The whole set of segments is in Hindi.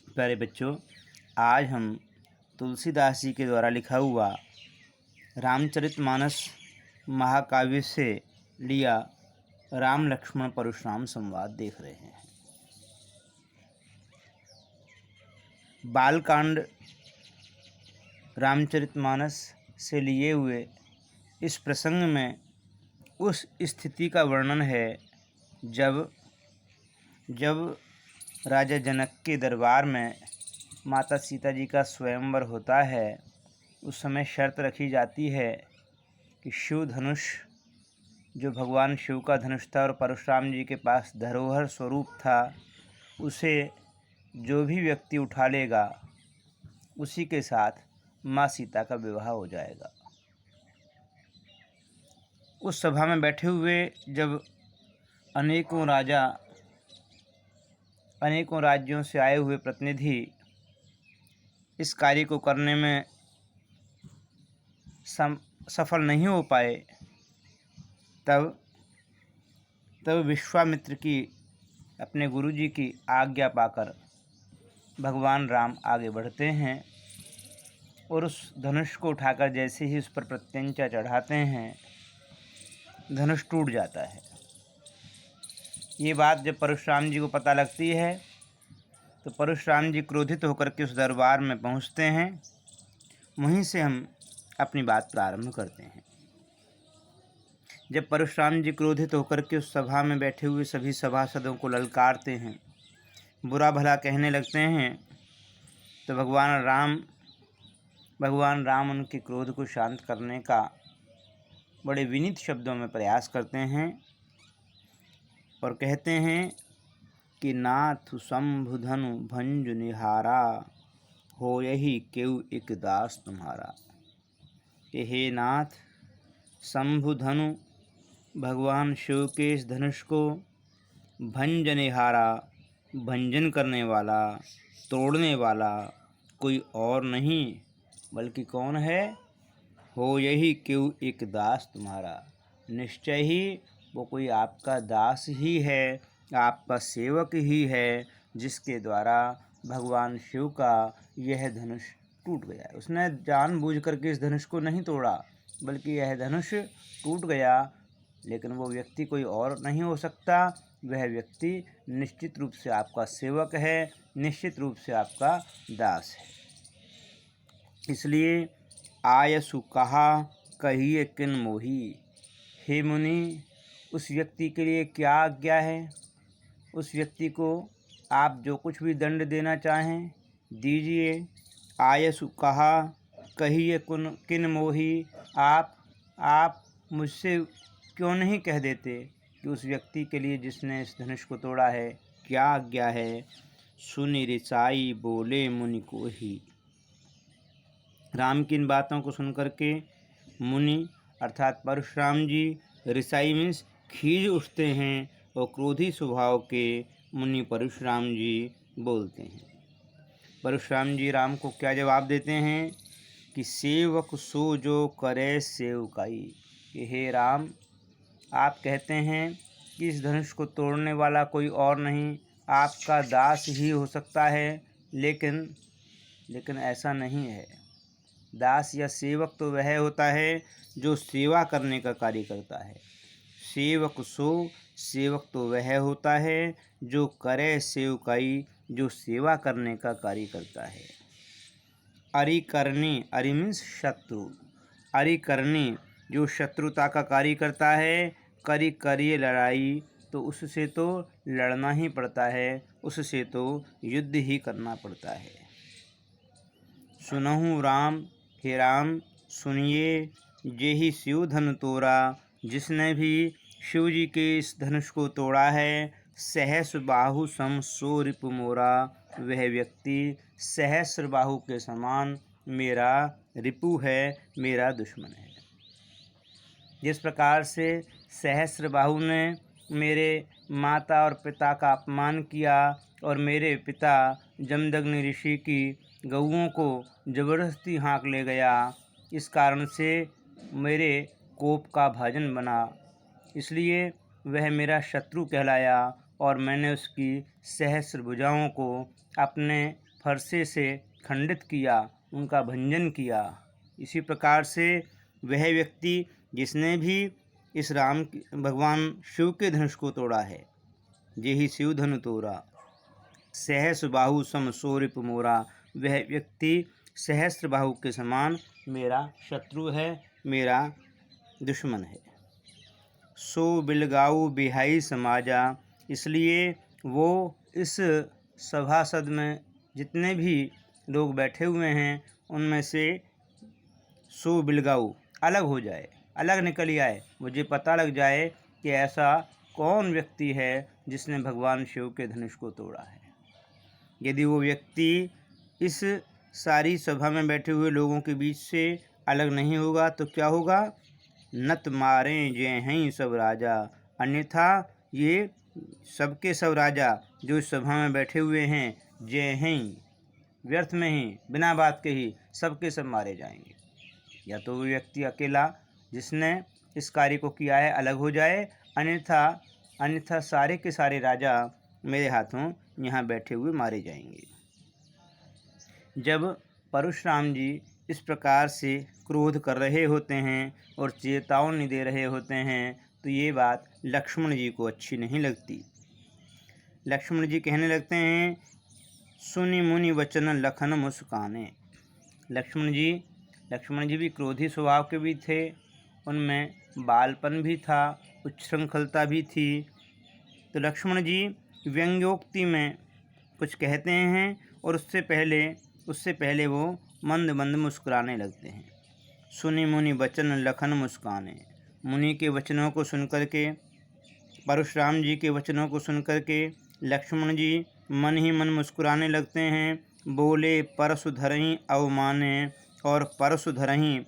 प्यारे बच्चों, आज हम तुलसीदास जी के द्वारा लिखा हुआ रामचरितमानस महाकाव्य से लिया राम लक्ष्मण परशुराम संवाद देख रहे हैं। बालकांड रामचरितमानस से लिए हुए इस प्रसंग में उस स्थिति का वर्णन है जब राजा जनक के दरबार में माता सीता जी का स्वयंवर होता है। उस समय शर्त रखी जाती है कि शिव धनुष, जो भगवान शिव का धनुष था और परशुराम जी के पास धरोहर स्वरूप था, उसे जो भी व्यक्ति उठा लेगा उसी के साथ माँ सीता का विवाह हो जाएगा। उस सभा में बैठे हुए जब अनेकों राज्यों से आए हुए प्रतिनिधि इस कार्य को करने में सफल नहीं हो पाए, तब विश्वामित्र की, अपने गुरुजी की आज्ञा पाकर भगवान राम आगे बढ़ते हैं और उस धनुष को उठाकर जैसे ही उस पर प्रत्यंचा चढ़ाते हैं, धनुष टूट जाता है। ये बात जब परशुराम जी को पता लगती है तो परशुराम जी क्रोधित होकर के उस दरबार में पहुंचते हैं। वहीं से हम अपनी बात प्रारंभ करते हैं। जब परशुराम जी क्रोधित होकर के उस सभा में बैठे हुए सभी सभासदों को ललकारते हैं, बुरा भला कहने लगते हैं, तो भगवान राम उनके क्रोध को शांत करने का बड़े विनीत शब्दों में प्रयास करते हैं और कहते हैं कि नाथ शंभुधनु भंजु निहारा, हो यही केउ एक दास तुम्हारा। कि हे नाथ, शंभुधनु भगवान शिव के इस धनुष को भंजनिहारा, भंजन करने वाला, तोड़ने वाला कोई और नहीं बल्कि कौन है? हो यही क्यों एक दास तुम्हारा। निश्चय ही वो कोई आपका दास ही है, आपका सेवक ही है, जिसके द्वारा भगवान शिव का यह धनुष टूट गया। उसने जानबूझ करके इस धनुष को नहीं तोड़ा, बल्कि यह धनुष टूट गया। लेकिन वो व्यक्ति कोई और नहीं हो सकता, वह व्यक्ति निश्चित रूप से आपका सेवक है, निश्चित रूप से आपका दास है। इसलिए आयसु कहा कहिए किन मोही। हे मुनि, उस व्यक्ति के लिए क्या आज्ञा है? उस व्यक्ति को आप जो कुछ भी दंड देना चाहें दीजिए। आयसु कहा कहिए किन मोही। आप मुझसे क्यों नहीं कह देते कि उस व्यक्ति के लिए जिसने इस धनुष को तोड़ा है क्या आज्ञा है? सुनि ऋषाई बोले मुनि को ही। राम की इन बातों को सुनकर के मुनि अर्थात परशुराम जी, ऋषाई मीन्स खीज उठते हैं और क्रोधी स्वभाव के मुनि परशुराम जी बोलते हैं। परशुराम जी राम को क्या जवाब देते हैं कि सेवक सो जो करे सेवकाई। कि हे राम, आप कहते हैं कि इस धनुष को तोड़ने वाला कोई और नहीं, आपका दास ही हो सकता है, लेकिन ऐसा नहीं है। दास या सेवक तो वह होता है जो सेवा करने का कार्य करता है। सेवक तो वह होता है जो करे सेवकाई, जो सेवा करने का कार्य करता है। अरिकरणी, अरि मीन्स शत्रु, अरिकरणी जो शत्रुता का कार्य करता है। करिए लड़ाई, तो उससे तो लड़ना ही पड़ता है, उससे तो युद्ध ही करना पड़ता है। सुनहु राम, हे राम सुनिए, जेहि शिव धनु तोड़ा, जिसने भी शिव जी के इस धनुष को तोड़ा है। सहस्र बाहु सम सो रिपु मोरा, वह व्यक्ति सहस्र बाहु के समान मेरा रिपु है, मेरा दुश्मन है। जिस प्रकार से सहस्र बाहु ने मेरे माता और पिता का अपमान किया और मेरे पिता जमदग्नि ऋषि की गऊओं को जबरदस्ती हाँक ले गया, इस कारण से मेरे कोप का भाजन बना, इसलिए वह मेरा शत्रु कहलाया और मैंने उसकी सहस्र भुजाओं को अपने फरसे से खंडित किया, उनका भंजन किया। इसी प्रकार से वह व्यक्ति जिसने भी इस भगवान शिव के धनुष को तोड़ा है, जेहि शिव धनु तोड़ा सहस्र बाहु सम सौरिप मोरा, वह व्यक्ति सहस्र बाहु के समान मेरा शत्रु है, मेरा दुश्मन है। सो बिलगाऊ बिहाई समाजा, इसलिए वो इस सभासद में जितने भी लोग बैठे हुए हैं उनमें से सो बिलगाऊ अलग हो जाए, अलग निकल आए, मुझे पता लग जाए कि ऐसा कौन व्यक्ति है जिसने भगवान शिव के धनुष को तोड़ा है। यदि वो व्यक्ति इस सारी सभा में बैठे हुए लोगों के बीच से अलग नहीं होगा तो क्या होगा? नत मारें जय हैं सब राजा, अन्यथा ये सबके सब राजा जो इस सभा में बैठे हुए हैं, जय हैं व्यर्थ में ही बिना बात के ही सबके सब मारे जाएंगे। या तो वो व्यक्ति अकेला जिसने इस कार्य को किया है अलग हो जाए, अन्यथा सारे के सारे राजा मेरे हाथों यहाँ बैठे हुए मारे जाएंगे। जब परशुराम जी इस प्रकार से क्रोध कर रहे होते हैं और चेतावनी दे रहे होते हैं तो ये बात लक्ष्मण जी को अच्छी नहीं लगती। लक्ष्मण जी कहने लगते हैं, सुनि मुनि वचन लखन मुस्काने। लक्ष्मण जी भी क्रोधी स्वभाव के भी थे, उनमें बालपन भी था, उच्छृंखलता भी थी। तो लक्ष्मण जी व्यंग्योक्ति में कुछ कहते हैं और उससे पहले वो मंद मंद मुस्कुराने लगते हैं। सुनि मुनि वचन लखन मुस्काने, मुनि के वचनों को सुनकर के, परशुराम जी के वचनों को सुनकर के लक्ष्मण जी मन ही मन मुस्कुराने लगते हैं। बोले परशु धरहीं अवमाने, और परशु धरहीं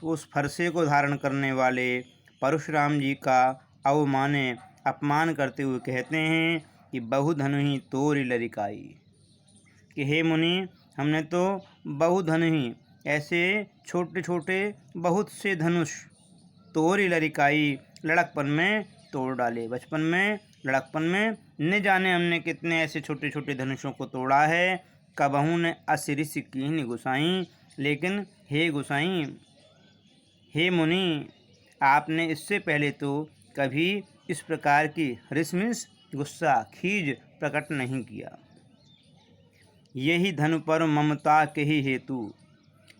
उस फरसे को धारण करने वाले परशुराम जी का अवमाने अपमान करते हुए कहते हैं कि बहुधनु ही तोरि लरिकाई, कि हे मुनि, हमने तो बहुधनु ही ऐसे छोटे छोटे बहुत से धनुष तोरि लरिकाई लड़कपन में तोड़ डाले। बचपन में लड़कपन में न जाने हमने कितने ऐसे छोटे छोटे धनुषों को तोड़ा है। कबहू ने असिरिस कीन्हि गुसाई, लेकिन हे गुसाई, हे मुनि, आपने इससे पहले तो कभी इस प्रकार की रिस मीन्स गुस्सा, खीज प्रकट नहीं किया। यही धनु पर ममता के ही हेतु,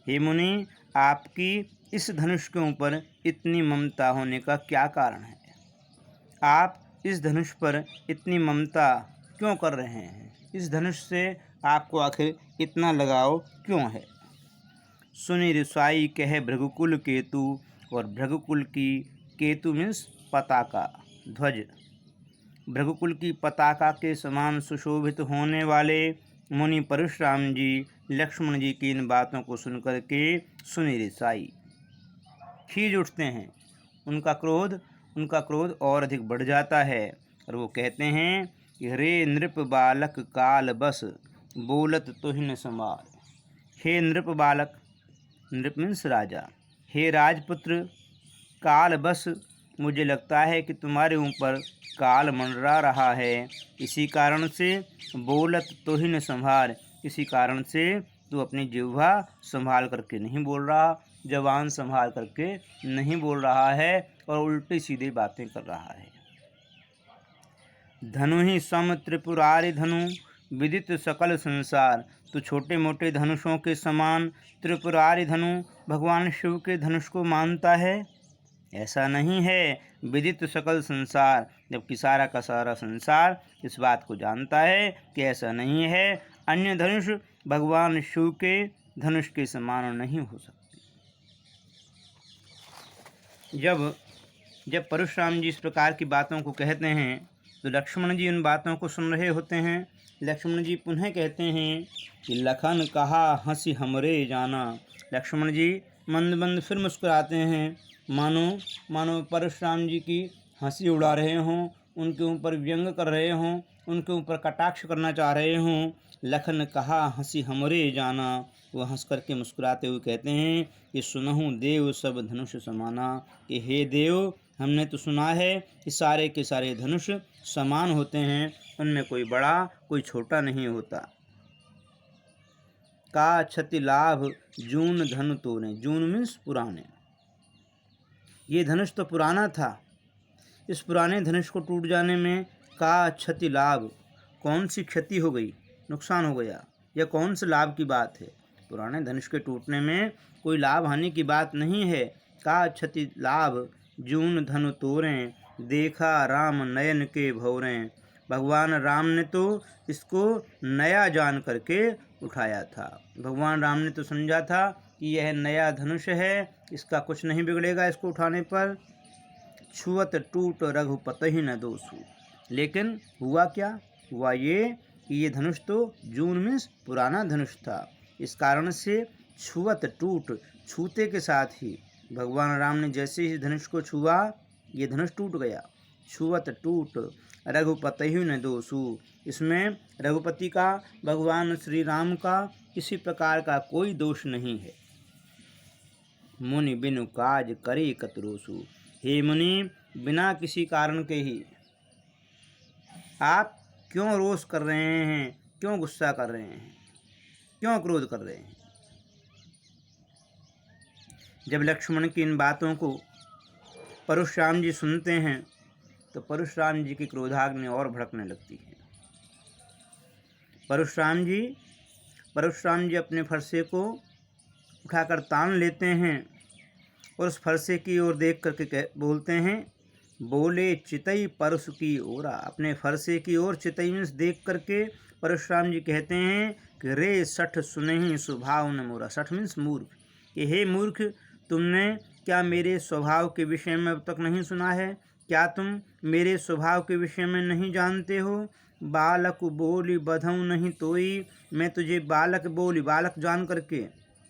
हे मुनि, आपकी इस धनुष के ऊपर इतनी ममता होने का क्या कारण है? आप इस धनुष पर इतनी ममता क्यों कर रहे हैं? इस धनुष से आपको आखिर इतना लगाव क्यों है? सुनि रिसाई कह भृगुकुल केतु, और भृगुकुल की केतु मीन्स पताका, ध्वज, भृगुकुल की पताका के समान सुशोभित होने वाले मुनि परशुराम जी लक्ष्मण जी की इन बातों को सुनकर के सुनि रिसाई, खींच उठते हैं। उनका क्रोध और अधिक बढ़ जाता है और वो कहते हैं कि रे नृप बालक काल बस, बोलत तुहिन समार। हे नृप बालक, नृप मीन्स राजा, हे राजपुत्र, काल बस, मुझे लगता है कि तुम्हारे ऊपर काल मंडरा रहा है, इसी कारण से बोलत तुहिन संभार, इसी कारण से तू अपनी जिह्वा संभाल करके नहीं बोल रहा, जबान संभाल करके नहीं बोल रहा है और उल्टी सीधी बातें कर रहा है। धनु ही सम त्रिपुरारि धनु, विदित सकल संसार, तो छोटे मोटे धनुषों के समान त्रिपुरारि धनु भगवान शिव के धनुष को मानता है? ऐसा नहीं है। विदित सकल संसार, जबकि सारा का सारा संसार इस बात को जानता है कि ऐसा नहीं है। अन्य धनुष भगवान शिव के धनुष के समान नहीं हो सकते। जब परशुराम जी इस प्रकार की बातों को कहते हैं तो लक्ष्मण जी उन बातों को सुन रहे होते हैं। लक्ष्मण जी पुनः कहते हैं कि लखन कहा हंसी हमरे जाना। लक्ष्मण जी मंद मंद फिर मुस्कुराते हैं, मानो परशुराम जी की हंसी उड़ा रहे हों, उनके ऊपर व्यंग कर रहे हों, उनके ऊपर कटाक्ष करना चाह रहे हों। लखन कहा हंसी हमरे जाना, वह हंस करके मुस्कुराते हुए कहते हैं कि सुनहु देव सब धनुष समाना, कि हे देव, हमने तो सुना है कि सारे के सारे धनुष समान होते हैं, उनमें कोई बड़ा कोई छोटा नहीं होता। का क्षति लाभ जून धनु तोड़े। जून मीन्स पुराने। ये धनुष तो पुराना था, इस पुराने धनुष को टूट जाने में का क्षति लाभ, कौन सी क्षति हो गई, नुकसान हो गया, या कौन से लाभ की बात है। पुराने धनुष के टूटने में कोई लाभ हानि की बात नहीं है। का क्षति लाभ जून धनु तोड़ें, देखा राम नयन के भौरें। भगवान राम ने तो इसको नया जान करके उठाया था। भगवान राम ने तो समझा था कि यह नया धनुष है, इसका कुछ नहीं बिगड़ेगा इसको उठाने पर। छुअत टूट रघुपति न दोषु। लेकिन हुआ क्या? हुआ ये कि ये धनुष तो जून मीन्स पुराना धनुष था, इस कारण से छुअत टूट, छूते के साथ ही भगवान राम ने जैसे ही धनुष को छुआ, ये धनुष टूट गया। छुअत टूट रघुपति न दोषु। इसमें रघुपति का, भगवान श्री राम का किसी प्रकार का कोई दोष नहीं है। मुनि बिनु काज करे कतरोसु। हे मुनि, बिना किसी कारण के ही आप क्यों रोष कर रहे हैं, क्यों गुस्सा कर रहे हैं, क्यों क्रोध कर रहे हैं। जब लक्ष्मण की इन बातों को परशुराम जी सुनते हैं तो परशुराम जी की क्रोधाग्नि और भड़कने लगती है। परशुराम जी अपने फरसे को उठाकर तान लेते हैं और उस फरसे की ओर देख करके बोलते हैं, बोले चितई परशु की ओरा। अपने फरसे की ओर चितई मीन्स देख करके परशुराम जी कहते हैं कि रे सठ सुनहि स्वभाव न मोरा। सठ मीन्स मूर्ख, कि हे मूर्ख, तुमने क्या मेरे स्वभाव के विषय में अब तक नहीं सुना है? क्या तुम मेरे स्वभाव के विषय में नहीं जानते हो? बालक बोली बधऊ नहीं तोई। मैं तुझे बालक बोली, बालक जान करके,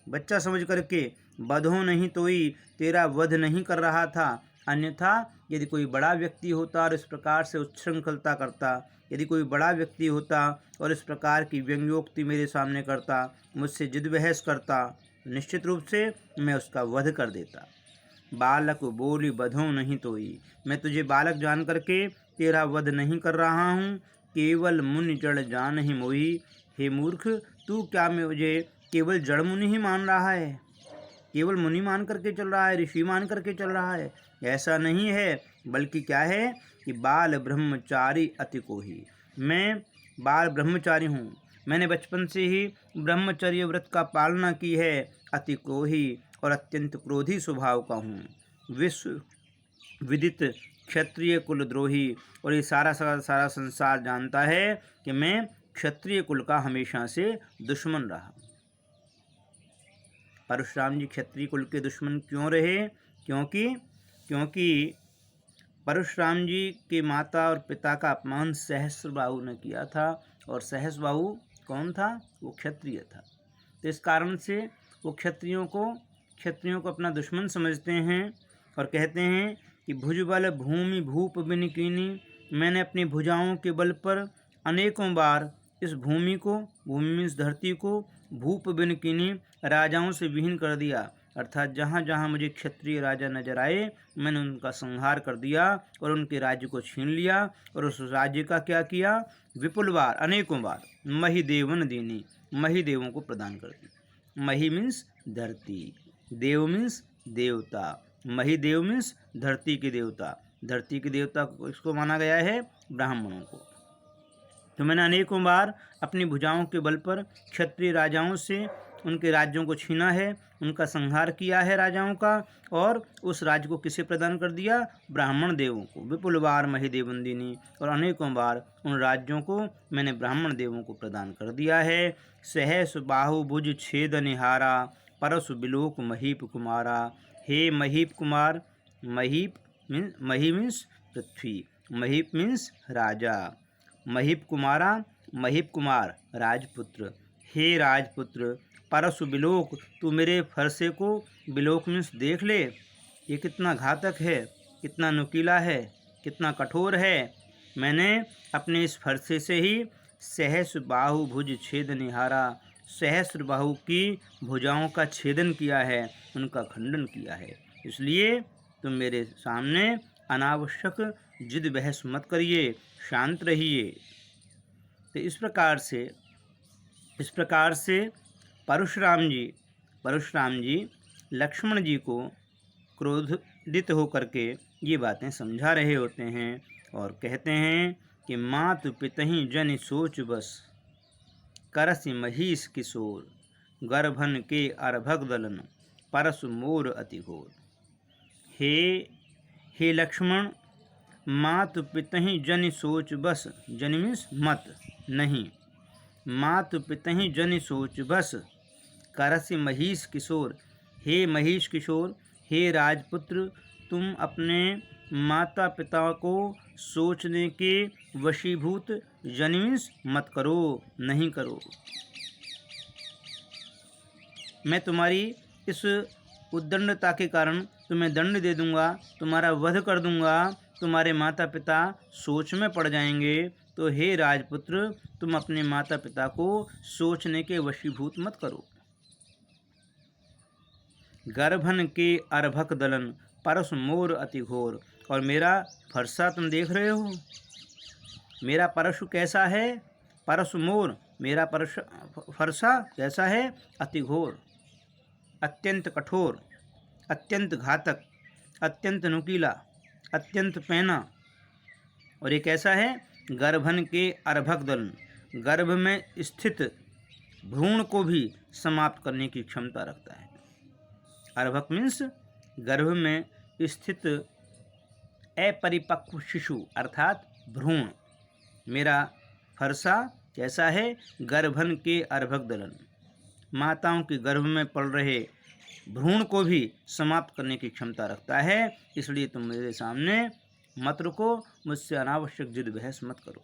बच्चा समझ करके, बधो नहीं तोई, तेरा वध नहीं कर रहा था। अन्यथा यदि कोई बड़ा व्यक्ति होता और इस प्रकार से उच्छृंखलता करता, यदि कोई बड़ा व्यक्ति होता और इस प्रकार की व्यंग्योक्ति मेरे सामने करता, मुझसे जिद बहस करता, निश्चित रूप से मैं उसका वध कर देता। बालक बोली बधो नहीं तोई। मैं तुझे बालक जान करके तेरा वध नहीं कर रहा हूँ। केवल मुनि जड़ जान ही मोही। हे मूर्ख, तू क्या मुझे केवल जड़ मुनि ही मान रहा है, केवल मुनि मान करके चल रहा है, ऋषि मान करके चल रहा है? ऐसा नहीं है, बल्कि क्या है कि बाल ब्रह्मचारी अति कोही। मैं बाल ब्रह्मचारी हूँ, मैंने बचपन से ही ब्रह्मचर्य व्रत का पालना की है। अति कोही और अत्यंत क्रोधी स्वभाव का हूँ। विश्व विदित क्षत्रिय कुलद्रोही। और ये सारा संसार जानता है कि मैं क्षत्रिय कुल का हमेशा से दुश्मन रहा। परशुराम जी क्षत्रिय कुल के दुश्मन क्यों रहे? क्योंकि परशुराम जी के माता और पिता का अपमान सहस्त्रबाहु ने किया था, और सहस्त्रबाहु कौन था? वो क्षत्रिय था। तो इस कारण से वो क्षत्रियों को अपना दुश्मन समझते हैं और कहते हैं कि भुजबल भूमि भूप बिन कीनी। मैंने अपनी भुजाओं के बल पर अनेकों बार इस भूमि को, भूमि मीन्स धरती को, भूप बिन कीनी, राजाओं से विहीन कर दिया। अर्थात जहाँ जहाँ मुझे क्षत्रिय राजा नजर आए, मैंने उनका संहार कर दिया और उनके राज्य को छीन लिया। और उस राज्य का क्या किया? विपुल बार, अनेकों बार मही देवन दीनी, मही देवों को प्रदान कर दी। मही मीन्स धरती, देव मीन्स देवता। मही देव मीन्स धरती के देवता। धरती के देवता को इसको माना गया है ब्राह्मणों को। तो मैंने अनेकों बार अपनी भुजाओं के बल पर क्षत्रिय राजाओं से उनके राज्यों को छीना है, उनका संहार किया है राजाओं का, और उस राज्य को किसे प्रदान कर दिया? ब्राह्मण देवों को। विपुल बार मही देवंदिनी, और अनेकों बार उन राज्यों को मैंने ब्राह्मण देवों को प्रदान कर दिया है। सहस बाहु भुज छेद निहारा, परसु बिलोक महीप कुमारा। हे महीप कुमार, मही मीन्स पृथ्वी, महीप मीन्स राजा, महीप कुमारा, महीप कुमार राजपुत्र। हे राजपुत्र, परसु बिलोक, तू मेरे फरसे को, बिलोक मीन्स देख ले, ये कितना घातक है, कितना नुकीला है, कितना कठोर है। मैंने अपने इस फरसे से ही सहस्र बाहु भुज छेद निहारा, सहस्र बाहु की भुजाओं का छेदन किया है, उनका खंडन किया है। इसलिए तुम मेरे सामने अनावश्यक जिद बहस मत करिए, शांत रहिए। तो इस प्रकार से परशुराम जी लक्ष्मण जी को क्रोधित होकर के ये बातें समझा रहे होते हैं और कहते हैं कि मातु पितहि जनि सोच बस, करसि महिष किशोर, गर्भन के अर्भक दलन, परसु मोर अति घोर। हे लक्ष्मण, मातु पितहि जनि सोच बस, जनि मीन्स मत नहीं, मातु पितहि जनि सोच बस, करसि महिष किशोर, हे महिष किशोर, हे राजपुत्र, तुम अपने माता पिता को सोचने के वशीभूत जनि मीन्स मत करो, नहीं करो। मैं तुम्हारी इस उद्दंडता के कारण तुम्हें दंड दे दूंगा, तुम्हारा वध कर दूंगा, तुम्हारे माता पिता सोच में पड़ जाएंगे। तो हे राजपुत्र, तुम अपने माता पिता को सोचने के वशीभूत मत करो। गर्भन के अर्भक दलन, परस मोर अति घोर। और मेरा फरसा तुम देख रहे हो, मेरा परशु कैसा है, परशु मोर, मेरा फरसा कैसा है, अति घोर, अत्यंत कठोर, अत्यंत घातक, अत्यंत नुकीला, अत्यंत पैना। और ये कैसा है, गर्भन के अर्भक दलन, गर्भ में स्थित भ्रूण को भी समाप्त करने की क्षमता रखता है। अर्भक मीन्स गर्भ में स्थित अपरिपक्व शिशु अर्थात भ्रूण। मेरा फरसा कैसा है, गर्भन के अर्भक दलन, माताओं के गर्भ में पल रहे भ्रूण को भी समाप्त करने की क्षमता रखता है। इसलिए तुम मेरे सामने मत रुको, मुझसे अनावश्यक जिद बहस मत करो।